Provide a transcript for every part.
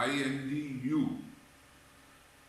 INDU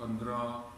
15,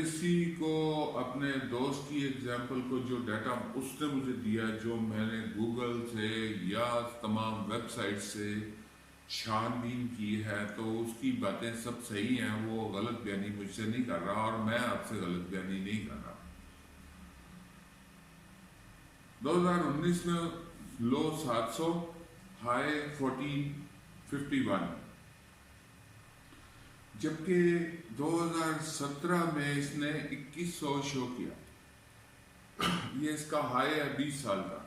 اسی کو اپنے دوست کی ایگزامپل کو جو ڈیٹا اس نے مجھے دیا، جو میں نے گوگل سے یا تمام ویب سائٹ سے چھان بین کی ہے، تو اس کی باتیں سب صحیح ہیں. وہ غلط بیانی مجھ سے نہیں کر رہا اور میں آپ سے غلط بیانی نہیں کر رہا. 2019 میں لو 700، ہائی 1451، جبکہ 2017 میں اس نے 2100 شو کیا. یہ اس کا ہائی ہے 20 سال کا.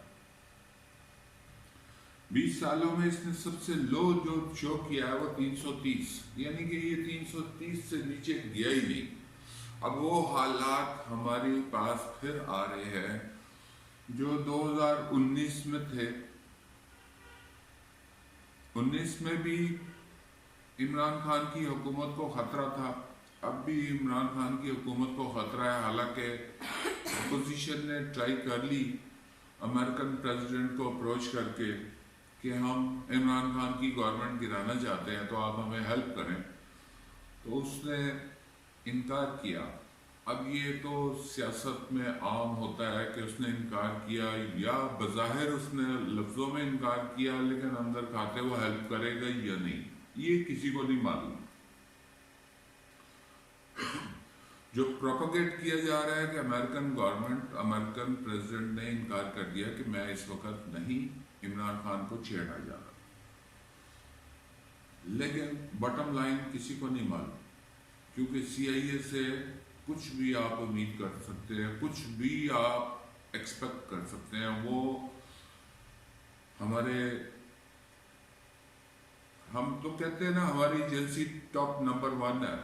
20 سالوں میں اس نے سب سے لو جو شو کیا ہے وہ 330، یعنی کہ یہ 330 سے نیچے گیا ہی نہیں. اب وہ حالات ہمارے پاس پھر آ رہے ہیں جو 2019 میں تھے. 19 میں بھی عمران خان کی حکومت کو خطرہ تھا، اب بھی عمران خان کی حکومت کو خطرہ ہے. حالانکہ اپوزیشن نے ٹرائی کر لی امریکن پریزیڈنٹ کو اپروچ کر کے کہ ہم عمران خان کی گورنمنٹ گرانا چاہتے ہیں تو آپ ہمیں ہیلپ کریں، تو اس نے انکار کیا. اب یہ تو سیاست میں عام ہوتا ہے کہ اس نے انکار کیا، یا بظاہر اس نے لفظوں میں انکار کیا لیکن اندر کھاتے وہ ہیلپ کرے گا یا نہیں، یہ کسی کو نہیں معلوم. جو پروپیگیٹ کیا جا رہا ہے کہ امریکن گورنمنٹ، امریکن پریزیڈنٹ نے انکار کر دیا کہ میں اس وقت نہیں عمران خان کو چھیڑا جا رہا، لیکن بٹم لائن کسی کو نہیں معلوم، کیونکہ سی آئی اے سے کچھ بھی آپ امید کر سکتے ہیں، کچھ بھی آپ ایکسپیکٹ کر سکتے ہیں. وہ ہم تو کہتے ہیں نا ہماری ایجنسی ٹاپ نمبر 1 ہے،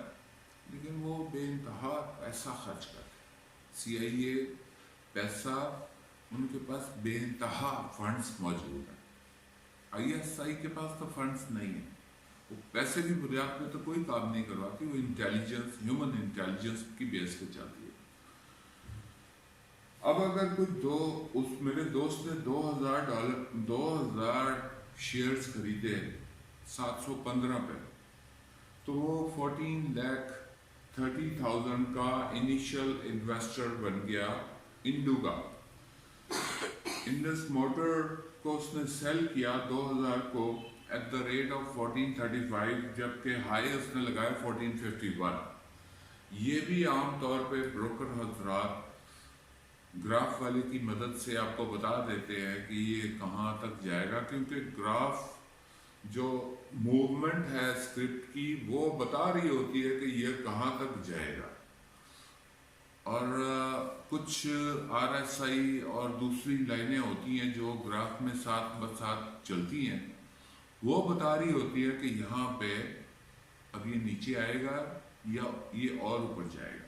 لیکن وہ بے انتہا پیسہ خرچ کرتے ہیں. سی آئی اے پیسہ، ان کے پاس بے انتہا فنڈز موجود ہیں. آئی ایس آئی کے پاس تو فنڈز نہیں ہیں. وہ پیسے کی بنیاد پہ تو کوئی کام نہیں کرواتی، وہ انٹیلیجنس، ہیومن انٹیلیجنس کی بیس پہ چلتی ہے. اب اگر کوئی میرے دوست نے $2000 شیئرز خریدے 715 پہ، تو وہ 14,30,000 کا انیشل انویسٹر بن گیا انڈو کا. انڈس موٹر کو اس نے سیل کیا 2000 کو ایٹ دا ریٹ آف 1435، جبکہ ہائی اس نے لگایا 1451. یہ بھی عام طور پہ بروکر حضرات گراف والے کی مدد سے آپ کو بتا دیتے ہیں کہ یہ کہاں تک جائے گا، کیونکہ گراف جو موومنٹ ہے اسکرپٹ کی وہ بتا رہی ہوتی ہے کہ یہ کہاں تک جائے گا. اور کچھ آر ایس آئی اور دوسری لائنیں ہوتی ہیں جو گراف میں ساتھ بساتھ چلتی ہیں، وہ بتا رہی ہوتی ہے کہ یہاں پہ اب یہ نیچے آئے گا یا یہ اور اوپر جائے گا.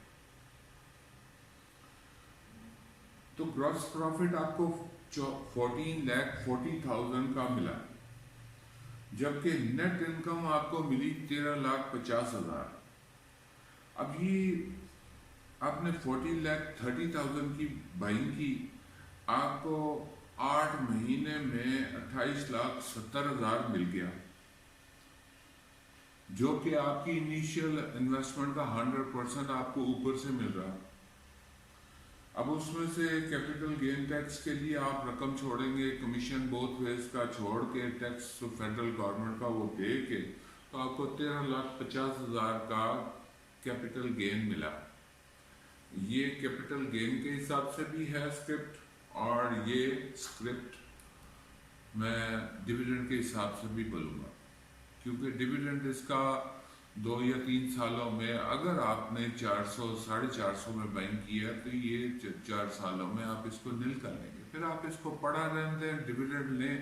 تو گراس پروفٹ آپ کو 14,40,000 کا ملا، جبکہ نیٹ انکم آپ کو ملی 13,50,000. اب یہ آپ نے 14,30,000 کی بائنگ کی، آپ کو 8 مہینے میں 28,70,000 مل گیا، جو کہ آپ کی انیشیل انویسٹمنٹ کا 100% آپ کو اوپر سے مل رہا. اب اس میں سے کیپٹل گین ٹیکس کے لیے آپ رقم چھوڑیں گے، کمیشن بوتھ ویز کا چھوڑ کے ٹیکس فیڈرل گورنمنٹ کا وہ دے کے، تو آپ کو 13,50,000 کا کیپٹل گین ملا. یہ کیپٹل گین کے حساب سے بھی ہے اسکرپٹ، اور یہ اسکرپٹ میں ڈیویڈنڈ کے حساب سے بھی بولوں گا، کیونکہ ڈیویڈنڈ اس کا 2 یا 3 سالوں میں اگر آپ نے 400-450 میں بائنگ کی ہے تو یہ 4 سالوں میں آپ اس کو نل کر لیں گے. پھر آپ اس کو پڑا رہنے دیں، ڈیویڈنڈ لیں،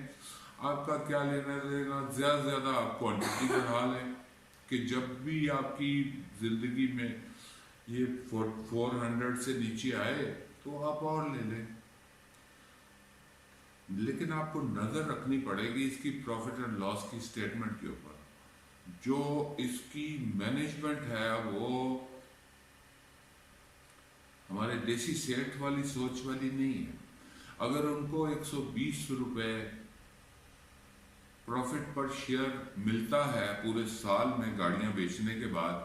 آپ کا کیا لینا دینا. زیادہ سے زیادہ آپ کوانٹٹی بڑھا لیں کہ جب بھی آپ کی زندگی میں یہ 400 سے نیچے آئے تو آپ اور لے لیں. لیکن آپ کو نظر رکھنی پڑے گی اس کی پروفٹ اینڈ لاس کی سٹیٹمنٹ کے اوپر. جو اس کی مینجمنٹ ہے وہ ہمارے دیسی سیٹ والی سوچ والی نہیں ہے. اگر ان کو 120 روپے پروفٹ پر شیئر ملتا ہے پورے سال میں گاڑیاں بیچنے کے بعد،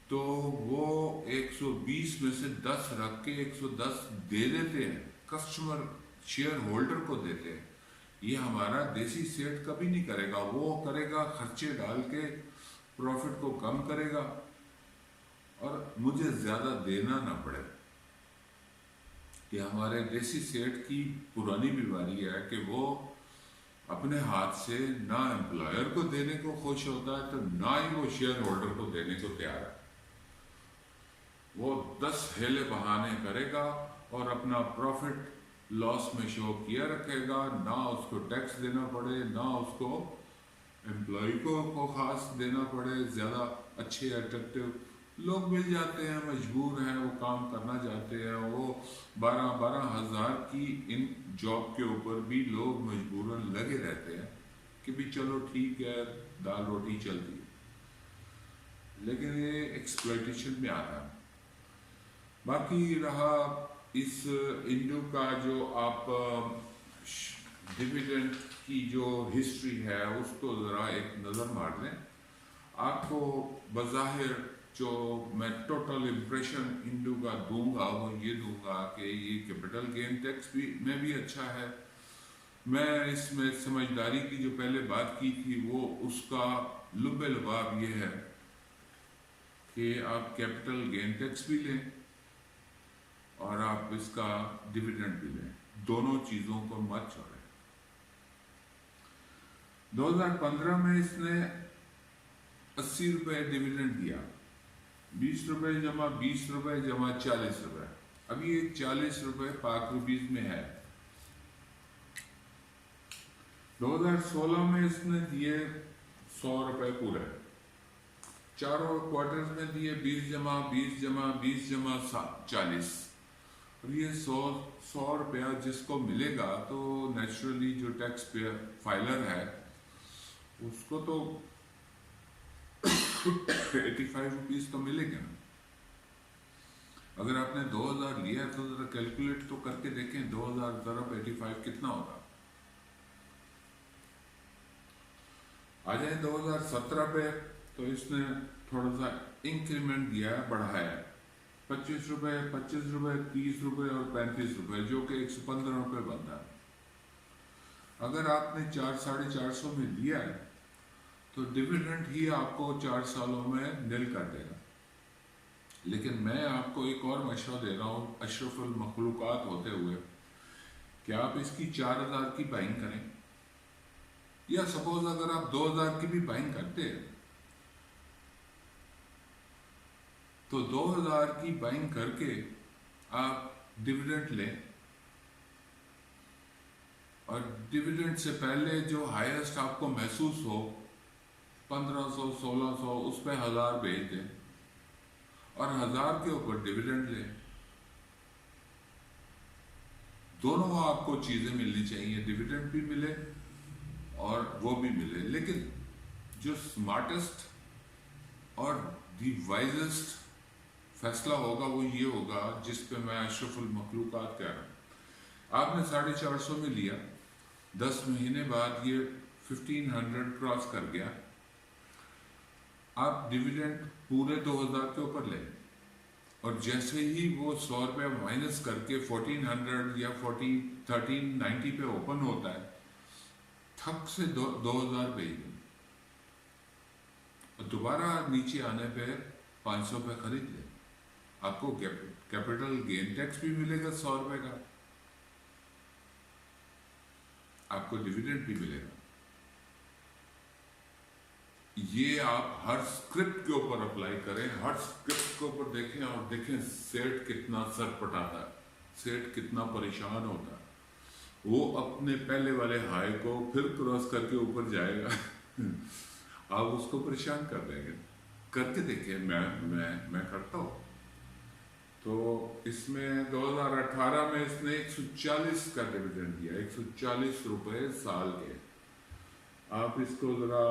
تو وہ 120 میں سے 10 رکھ کے 110 دے دیتے ہیں، کسٹمر شیئر ہولڈر کو دیتے ہیں. یہ ہمارا دیسی سیٹ کبھی نہیں کرے گا. وہ کرے گا خرچے ڈال کے پروفٹ کو کم کرے گا اور مجھے زیادہ دینا نہ پڑے. کہ ہمارے دیسی سیٹ کی پرانی بیماری ہے کہ وہ اپنے ہاتھ سے نہ امپلائر کو دینے کو خوش ہوتا ہے تو نہ ہی وہ شیئر ہولڈر کو دینے کو تیار ہے. وہ 10 ہیلے بہانے کرے گا اور اپنا پروفٹ لاس میں شو کیا رکھے گا. نہ اس کو ٹیکس دینا پڑے، نہ اس کو امپلائی کو خاص دینا پڑے. زیادہ اچھے اٹریکٹیو لوگ مل جاتے ہیں، مجبور ہیں، وہ کام کرنا چاہتے ہیں. وہ 12 ہزار کی ان جاب کے اوپر بھی لوگ مجبوراً لگے رہتے ہیں کہ بھی چلو ٹھیک ہے دال روٹی چلتی ہے. لیکن یہ ایکسپلائٹیشن میں آتا ہے. باقی رہا اس انڈو کا جو آپ ڈویڈنڈ کی جو ہسٹری ہے اس کو ذرا ایک نظر مار لیں. آپ کو بظاہر جو میں ٹوٹل امپریشن انڈو کا دوں گا وہ یہ دوں گا کہ یہ کیپٹل گین ٹیکس بھی میں بھی اچھا ہے. میں اس میں سمجھداری کی جو پہلے بات کی تھی وہ اس کا لب لباب یہ ہے کہ آپ کیپٹل گین ٹیکس بھی لیں اور آپ اس کا ڈویڈنڈ بھی لیں. دونوں چیزوں کو مت چھوڑیں. 2015 میں اس نے 80 روپے ڈویڈنڈ دیا. 20 روپے جمع 20 روپے جمع 40 روپے. ابھی یہ 40 روپے پاک روپیز میں ہے. 2016 میں اس نے دیے 100 روپے پورے. چاروں کوارٹرز میں دیے 20 جمع 20 جمع 20 جمع 40. اور یہ 100 روپیہ جس کو ملے گا تو نیچرلی جو ٹیکس فائلر ہے اس کو تو 85 روپیز تو ملے گا. اگر آپ نے 2000 لیا تو ذرا کیلکولیٹ تو کر کے دیکھیں 2000 ضرب 85 کتنا ہوگا. آ جائیں 2017 پہ تو اس نے تھوڑا سا انکریمنٹ دیا ہے، بڑھایا ہے. 25 روپے 25 روپے 30 روپے اور 35 روپے جو کہ 115 روپے بنتا ہے. اگر آپ نے 400-450 میں لیا ہے تو ڈویڈنڈ ہی آپ کو 4 سالوں میں نل کر دے گا. لیکن میں آپ کو ایک اور مشورہ دے رہا ہوں اشرف المخلوقات ہوتے ہوئے کہ آپ اس کی 4000 کی بائنگ کریں، یا سپوز اگر آپ 2000 کی بھی بائنگ کرتے ہیں تو 2000 کی بائنگ کر کے آپ ڈویڈنڈ لیں اور ڈویڈنڈ سے پہلے جو ہائیسٹ آپ کو محسوس ہو 1500-1600 اس پہ 1000 بھیج دیں اور 1000 کے اوپر ڈویڈنڈ لیں. دونوں آپ کو چیزیں ملنی چاہیے، ڈویڈنڈ بھی ملے اور وہ بھی ملے. لیکن جو سمارٹسٹ اور دی وائزسٹ فیصلہ ہوگا وہ یہ ہوگا جس پہ میں اشرف المخلوقات کہہ رہا ہوں. آپ نے 450 میں لیا، 10 مہینے بعد یہ 1500 کراس کر گیا. آپ ڈویڈنڈ پورے 2000 کے اوپر لیں اور جیسے ہی وہ 100 روپے مائنس کر کے 1400 یا 1390 پہ اوپن ہوتا ہے تھک سے 2000 بھیج دیں اور دوبارہ نیچے آنے پہ 500 پہ خرید لیں. آپ کو کیپٹل گین ٹیکس بھی ملے گا 100 روپے کا، آپ کو ڈویڈنڈ بھی ملے گا. یہ آپ ہر اسکرپٹ کے اوپر اپلائی کریں، ہر اسکرپٹ کے اوپر دیکھیں اور دیکھیں سیٹ کتنا سر پٹاتا ہے، سیٹ کتنا پریشان ہوتا ہے. وہ اپنے پہلے والے ہائی کو پھر کراس کر کے اوپر جائے گا آپ اس کو پریشان کر دیں گے. کر کے دیکھیں، میں کرتا ہوں. تو اس میں 2018 میں اس نے 140 کا ڈویڈنڈ دیا، 140 روپے سال کے. آپ اس کو ذرا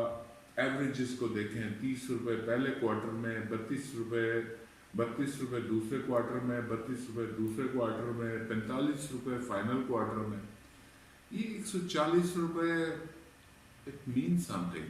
ایوریجز کو دیکھیں، 30 روپے پہلے کوارٹر میں، 32 روپے دوسرے کوارٹر میں، 32 روپے دوسرے کوارٹر میں، 45 روپے فائنل کوارٹر میں. یہ 140 روپے اٹ مین سم تھنگ.